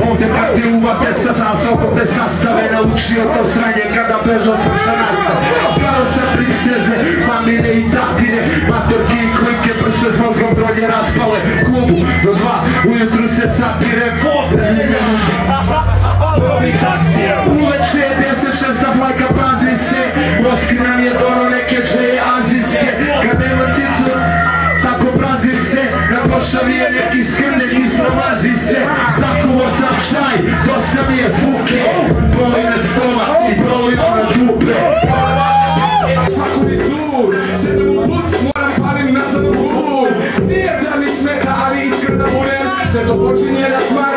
Ovdje kad ti uvate sa zasobom te sastave naučio to sranje kada bežo sam za nastave. Kao sam princeze, mamine i tatine, matorki i klike prse s mozgom drolje raspale klubu do 2 ujutru se satire vode. Uveče 10-6 flajka pazi se, Moskvi nam je dono neke džeje azijske, kad nema cicu tako prazi se, na pošavi je neki skrnek i stromazi se. Zakuvo sam čaj, dosta mi je fuke, boli me stomak i prolimo na dupe. Svaku mi sur, sedem u bus, moram palim nazad u bur. Nije da mi smeta, ali iskreno budem, sve to počinje da smanj.